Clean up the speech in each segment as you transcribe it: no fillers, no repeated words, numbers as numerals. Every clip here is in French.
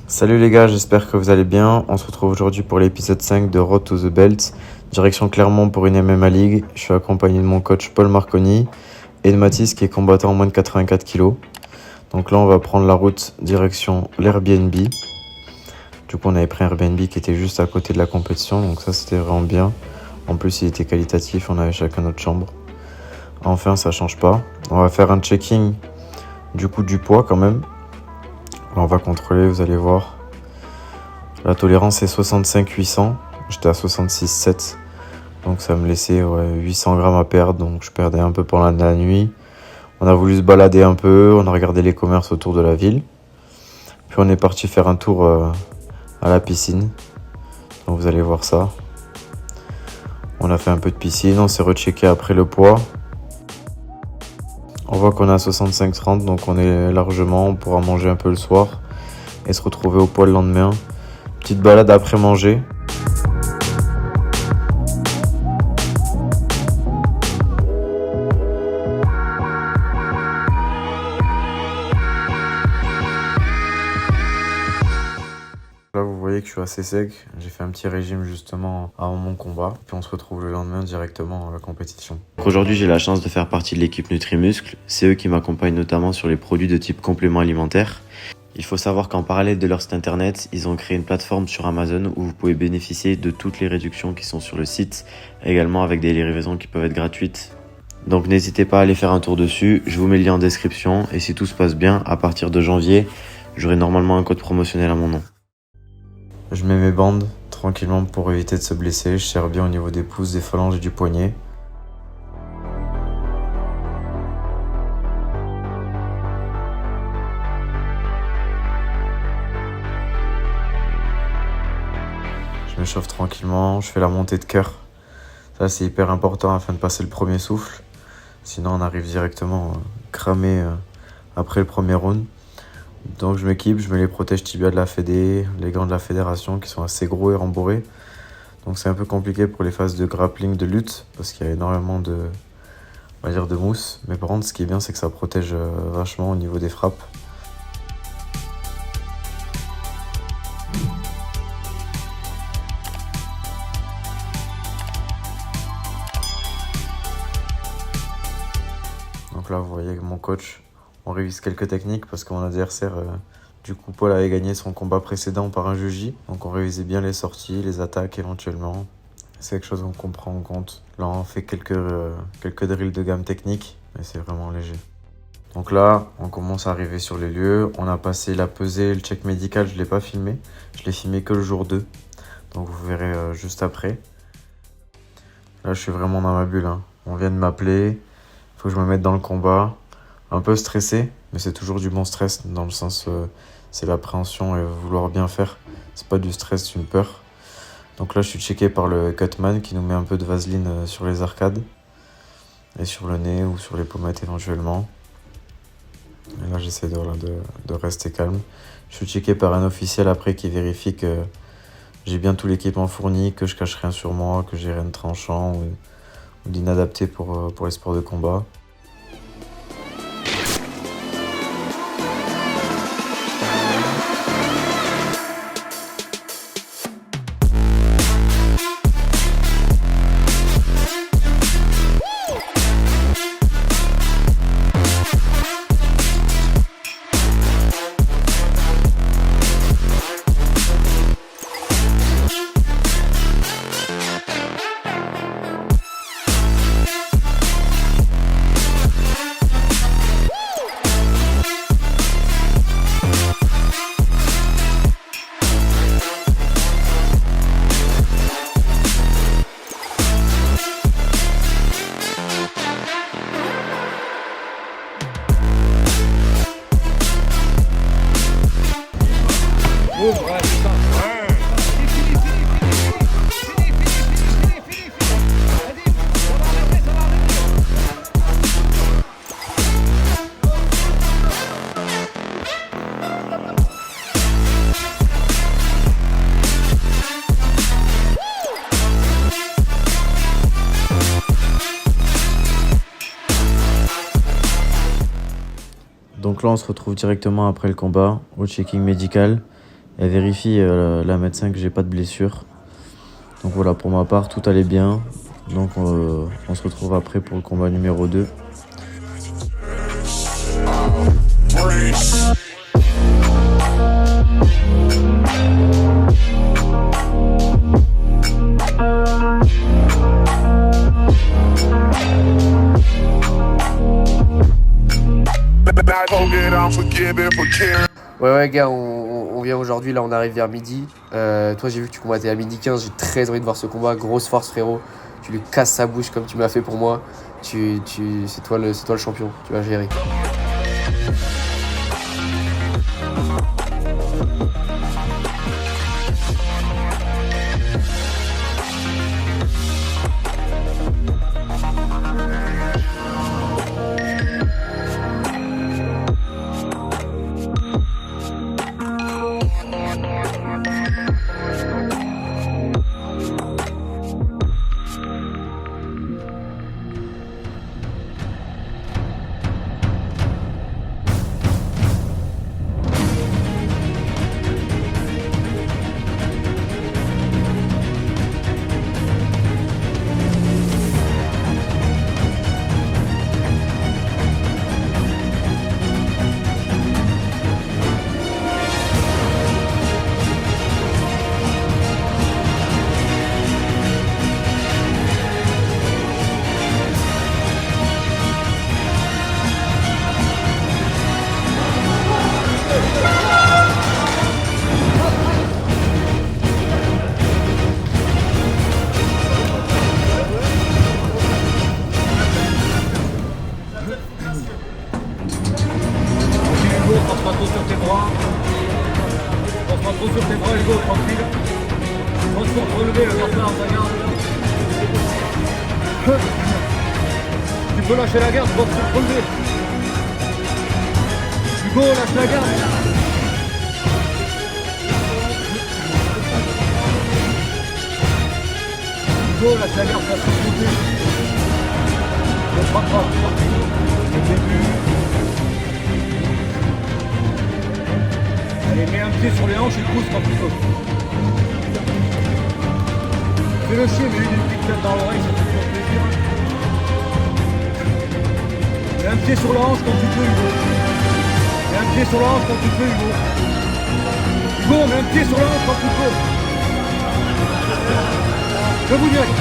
Salut les gars, j'espère que vous allez bien. On se retrouve aujourd'hui pour l'épisode 5 de Road to the Belt. Direction Clermont pour une MMA League. Je suis accompagné de mon coach Paul Marconi et de Mathis qui est combattant en moins de 84 kg. Donc là, on va prendre la route direction l'Airbnb. Du coup, on avait pris un Airbnb qui était juste à côté de la compétition. Donc ça, c'était vraiment bien. En plus, il était qualitatif. On avait chacun notre chambre. Enfin, ça change pas. On va faire un checking du coup du poids quand même. Là, on va contrôler, vous allez voir. La tolérance est 65-800. J'étais à 66-7. Donc ça me laissait 800 grammes à perdre. Donc je perdais un peu pendant la nuit. On a voulu se balader un peu. On a regardé les commerces autour de la ville. Puis on est parti faire un tour à la piscine. Donc vous allez voir ça. On a fait un peu de piscine. On s'est rechecké après le poids. On voit qu'on est à 65-30. Donc on est largement. On pourra manger un peu le soir. Et se retrouver au poids le lendemain. Petite balade après manger. Là, vous voyez que je suis assez sec. J'ai fait un petit régime justement avant mon combat. Puis on se retrouve le lendemain directement à la compétition. Aujourd'hui, j'ai la chance de faire partie de l'équipe Nutrimuscle. C'est eux qui m'accompagnent notamment sur les produits de type complément alimentaire. Il faut savoir qu'en parallèle de leur site internet, ils ont créé une plateforme sur Amazon où vous pouvez bénéficier de toutes les réductions qui sont sur le site, également avec des livraisons qui peuvent être gratuites. Donc n'hésitez pas à aller faire un tour dessus, je vous mets le lien en description et si tout se passe bien, à partir de janvier, j'aurai normalement un code promotionnel à mon nom. Je mets mes bandes tranquillement pour éviter de se blesser. Je serre bien au niveau des pouces, des phalanges et du poignet. Je m'échauffe tranquillement, je fais la montée de cœur. Ça c'est hyper important afin de passer le premier souffle. Sinon on arrive directement cramé après le premier round. Donc je m'équipe, je mets les protèges tibia de la Fédé, les gants de la fédération qui sont assez gros et rembourrés. Donc c'est un peu compliqué pour les phases de grappling, de lutte, parce qu'il y a énormément de mousse. Mais par contre ce qui est bien c'est que ça protège vachement au niveau des frappes. Donc là, vous voyez avec mon coach, on révise quelques techniques parce que mon adversaire, du coup, Paul avait gagné son combat précédent par un juji. Donc on révisait bien les sorties, les attaques éventuellement. C'est quelque chose qu'on prend en compte. Là, on fait quelques drills de gamme technique, mais c'est vraiment léger. Donc là, on commence à arriver sur les lieux. On a passé la pesée, le check médical, je ne l'ai pas filmé. Je l'ai filmé que le jour 2. Donc vous verrez juste après. Là, je suis vraiment dans ma bulle. On vient de m'appeler. Faut que je me mette dans le combat, un peu stressé, mais c'est toujours du bon stress, dans le sens c'est l'appréhension et vouloir bien faire. C'est pas du stress, c'est une peur. Donc là, je suis checké par le cutman qui nous met un peu de vaseline sur les arcades et sur le nez ou sur les pommettes éventuellement. Et là, j'essaie de rester calme. Je suis checké par un officiel après qui vérifie que j'ai bien tout l'équipement fourni, que je cache rien sur moi, que j'ai rien de tranchant ou d'inadapté pour les sports de combat. Donc là, on se retrouve directement après le combat au checking médical. Elle vérifie la médecin que j'ai pas de blessure. Donc voilà, pour ma part, tout allait bien. Donc on se retrouve après pour le combat numéro 2. Ouais gars, on vient aujourd'hui, là on arrive vers midi. Toi j'ai vu que tu combattais à midi 15, j'ai très envie de voir ce combat, grosse force frérot. Tu lui casses sa bouche comme tu me l'as fait pour moi. C'est toi le champion, tu vas gérer. Pense pas trop sur tes bras. Pense pas trop sur tes bras, Hugo, tranquille. Pense pour te relever, le garde là, ta garde. Tu peux lâcher la garde, pense pour te relever. Hugo, lâche la garde. Hugo, lâche la garde, ça va se monter. Ne frappe pas. Le début. Allez, mets un pied sur les hanches et pousse quand tu peux. Fais-le chier, mais lui, une petite tête dans l'oreille, ça te fait plaisir. Mets un pied sur la hanche quand tu peux, Hugo. Mets un pied sur la hanche quand tu peux, Hugo. Hugo, mets un pied sur la hanche quand tu peux. Debout direct.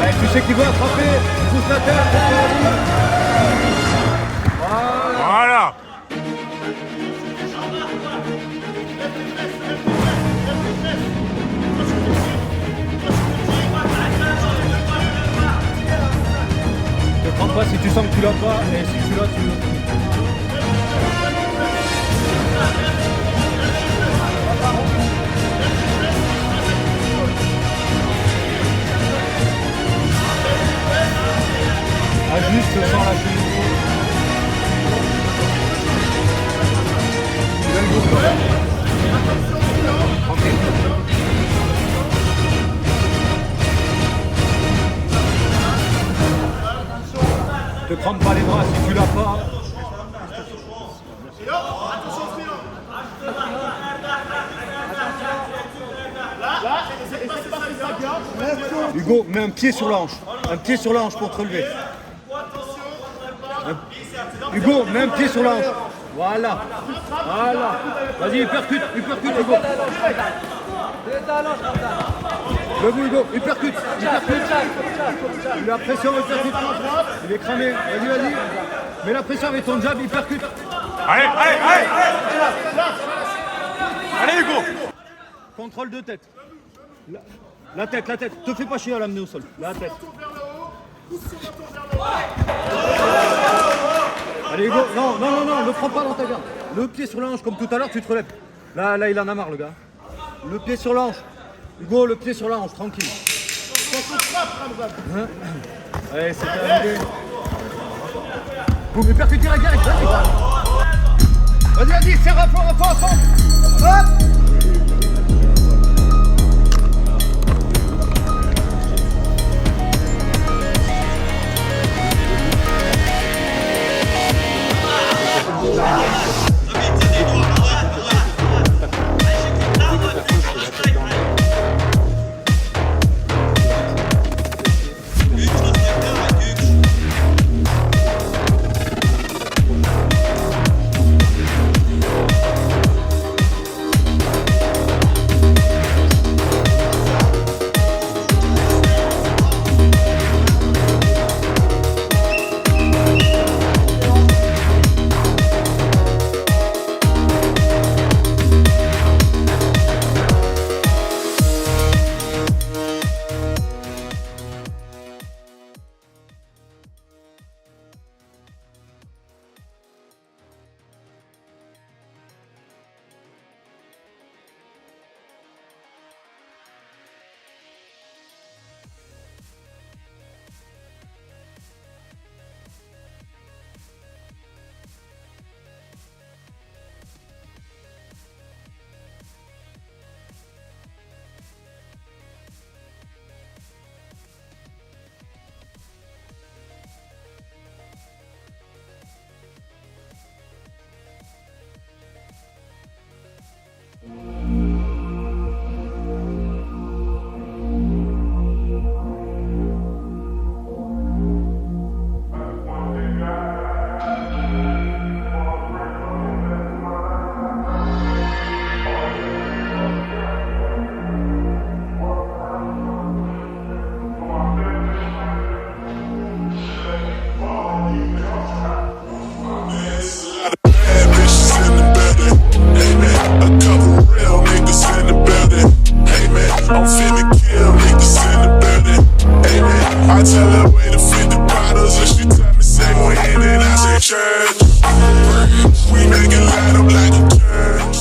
Allez, tu sais qu'il veut attraper. Pousse la tête, pousse la vie. Voilà. Ne prends pas si tu sens que tu l'as pas, et si tu l'as, tu l'as. Ajuste sans lâcher. Te crampe pas les bras si tu l'as pas. Hugo, mets un pied sur la hanche. Un pied sur la hanche pour te relever. Hugo, mets un pied sur la hanche. Voilà. Vas-y, percute, Hugo. Debout, Hugo, il percute. Il a la pression, il percute. Il est cramé. Vas-y. Mets la pression avec ton jab, il percute. Allez. Allez, Hugo. Contrôle de tête. La tête. Te fais pas chier à l'amener au sol. La tête. Allez Hugo, non, ne prends pas dans ta garde. Le pied sur la hanche comme tout à l'heure, tu te relèves. Là, il en a marre le gars. Le pied sur la hanche. Hugo, le pied sur la hanche, tranquille. Hein? Allez, c'est terminé. Boum, mais percute direct. Vas-y, serre à fond. Hop! tell her where to fit the bottles, and she tell me say when, and I say church. We make it light up like a church.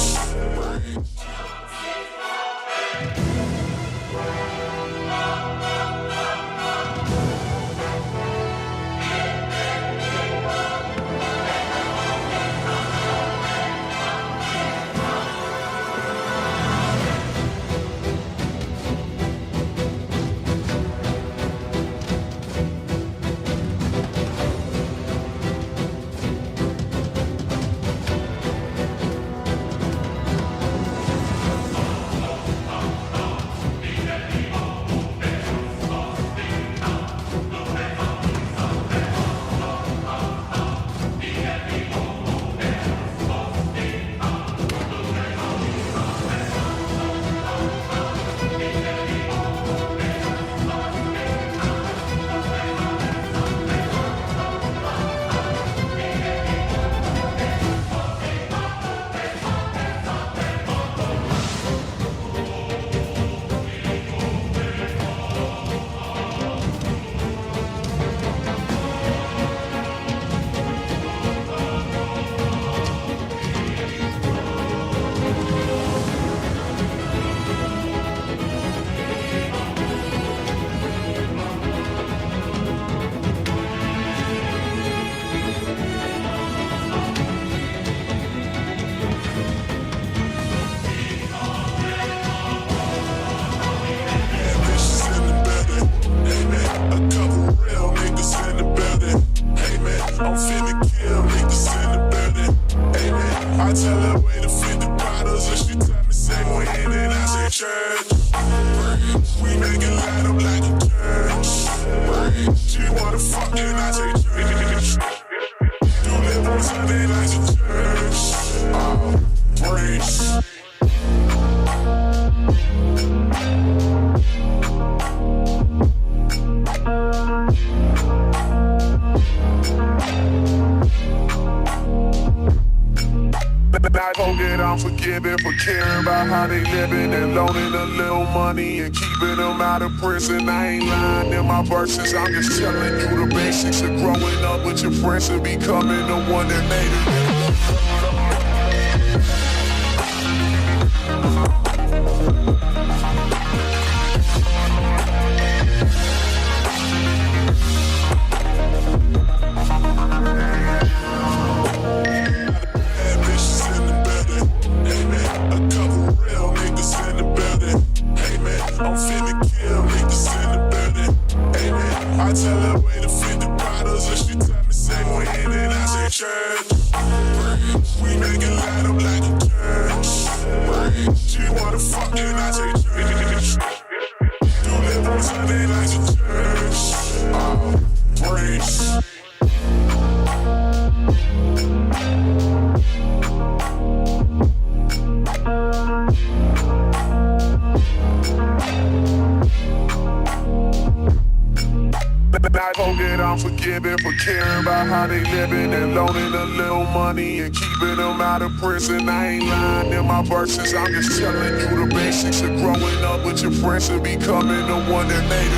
I'm finna kill niggas in the building. Amen. I tell her where to fit the bottles, and she tell me say when, and I say church. We make it light up like a church. She wanna fuck, and I say church. Do live on Sunday like a church. Oh, praise. I forget I'm forgiven for caring about how they living and loaning a little money and keeping them out of prison. I ain't lying in my verses, I'm just telling you the basics of growing up with your friends and becoming the one that made it. I'm finna kill niggas in the building. Amen. I tell her where to fit the bottles, and she tell me say when, and I say church. We make it light up like a church. She wanna fuck, and I say church. Do live on Sunday like a church. Oh, praise. I forget I'm forgiven for caring about how they living and loaning a little money and keeping them out of prison. I ain't lying in my verses, I'm just telling you the basics of growing up with your friends and becoming the one that made it.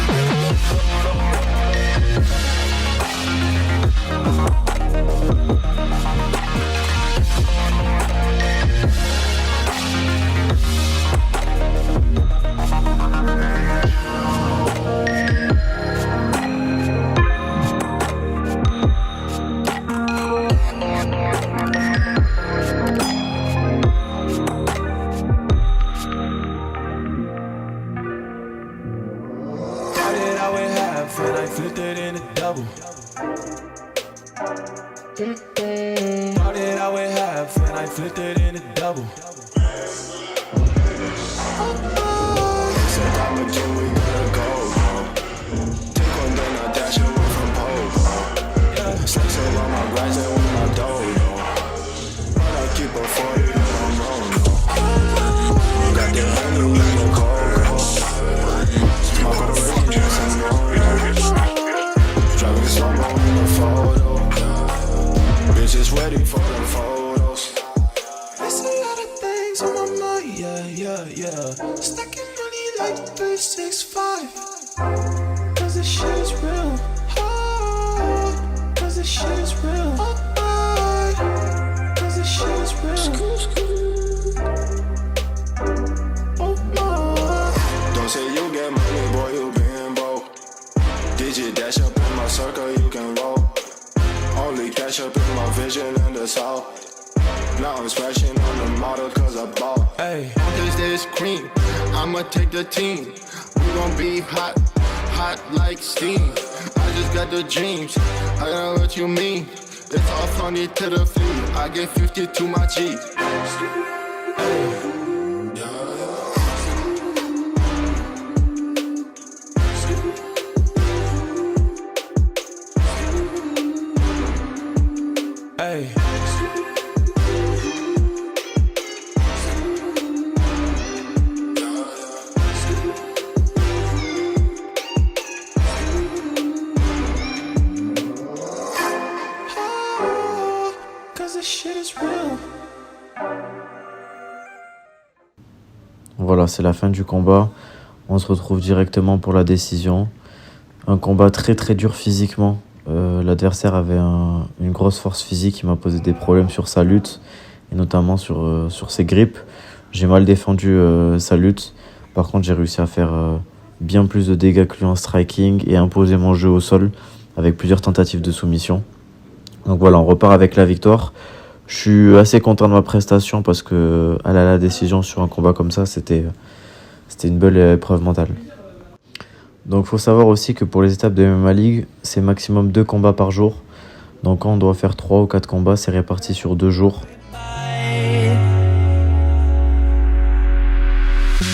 And I flipped it in a double. Started out with half and I flipped it in a double. Said I'm a Jew, we gotta go. Take one, then I dash it away from pole. Slice around my grass and with my dough. But I keep a 40 and I'm rolling. Got the honey in the cold. Smoke a ring, drink some more. Driving slow-mo in the photo. Bitches ready for the photos. There's a lot of things on my mind, yeah. Stacking money like 365. Cause this shit is real digit, dash up in my circle, you can roll. Only cash up in my vision and that's all. Now I'm smashing on the model cause I bought. Hey, cause this cream, I'ma take the team. We gon' be hot, hot like steam. I just got the dreams, I know what you mean. It's all funny to the feet, I get 50 to my G. Hey. Voilà, c'est la fin du combat. On se retrouve directement pour la décision. Un combat très très dur physiquement. L'adversaire avait une grosse force physique. Il m'a posé des problèmes sur sa lutte et notamment sur ses grippes. J'ai mal défendu sa lutte. Par contre, j'ai réussi à faire bien plus de dégâts que lui en striking et imposer mon jeu au sol avec plusieurs tentatives de soumission. Donc voilà, on repart avec la victoire. Je suis assez content de ma prestation parce que aller à la décision sur un combat comme ça, c'était une belle épreuve mentale. Donc il faut savoir aussi que pour les étapes de MMA League, c'est maximum 2 combats par jour. Donc quand on doit faire 3 ou 4 combats, c'est réparti sur 2 jours.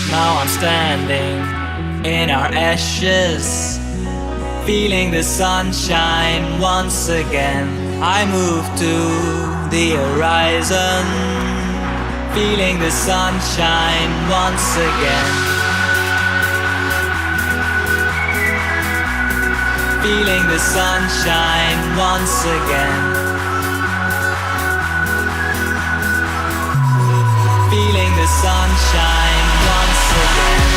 Now I'm standing in our ashes, feeling the sunshine once again. I move to the horizon, feeling the sunshine once again. Feeling the sunshine once again. Feeling the sunshine once again.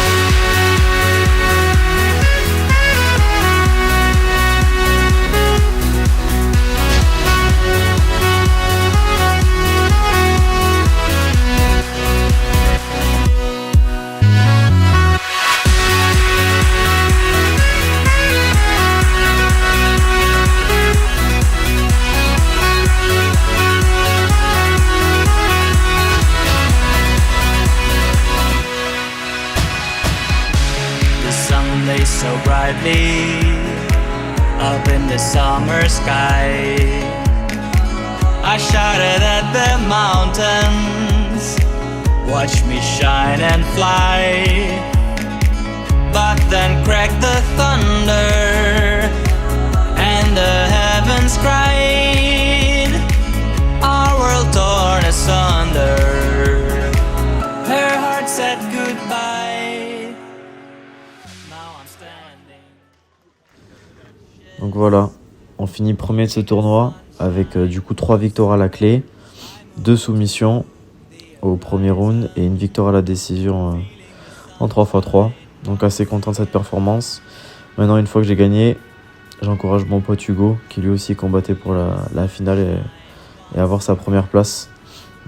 So brightly up in the summer sky, I shouted at the mountains, watch me shine and fly. But then cracked the thunder and the heavens cried, our world torn asunder. Her heart said goodbye. Donc voilà, on finit premier de ce tournoi avec du coup 3 victoires à la clé, 2 soumissions au premier round et une victoire à la décision en 3x3. Donc assez content de cette performance. Maintenant, une fois que j'ai gagné, j'encourage mon pote Hugo qui lui aussi combattait pour la finale et avoir sa première place.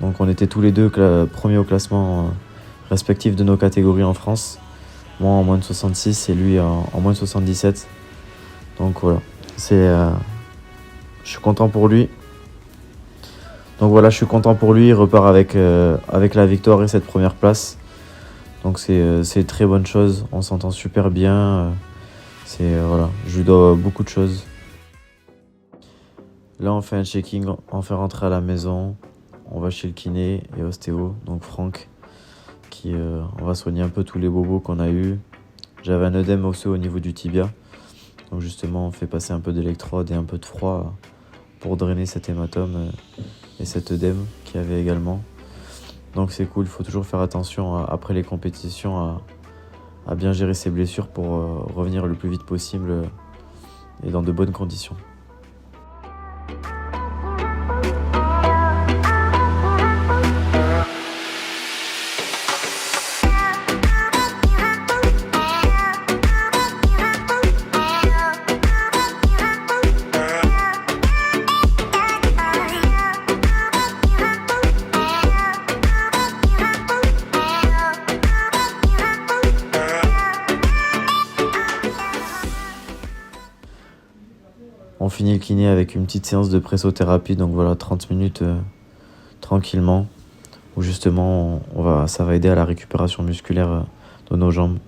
Donc on était tous les deux premiers au classement respectif de nos catégories en France. Moi en moins de 66 et lui en moins de 77. Donc voilà, je suis content pour lui. Donc voilà, je suis content pour lui. Il repart avec la victoire et cette première place. Donc c'est une très bonne chose. On s'entend super bien. Voilà, je lui dois beaucoup de choses. Là, on fait un checking, on fait rentrer à la maison. On va chez le kiné et ostéo, donc Franck, qui on va soigner un peu tous les bobos qu'on a eu. J'avais un œdème osseux au niveau du tibia. Donc justement, on fait passer un peu d'électrode et un peu de froid pour drainer cet hématome et cet œdème qu'il y avait également. Donc c'est cool, il faut toujours faire attention après les compétitions à bien gérer ses blessures pour revenir le plus vite possible et dans de bonnes conditions. On finit le kiné avec une petite séance de pressothérapie, donc voilà, 30 minutes tranquillement, où justement ça va aider à la récupération musculaire de nos jambes.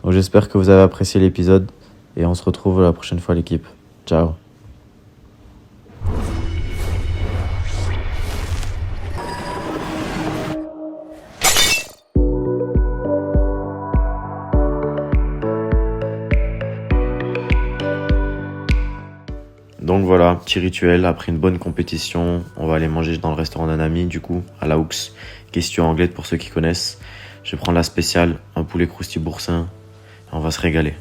Donc j'espère que vous avez apprécié l'épisode et on se retrouve la prochaine fois l'équipe. Ciao. Donc voilà, petit rituel, après une bonne compétition, on va aller manger dans le restaurant d'un ami, du coup, à la Hooks. Question anglaise pour ceux qui connaissent. Je vais prendre la spéciale, un poulet croustille boursin, et on va se régaler.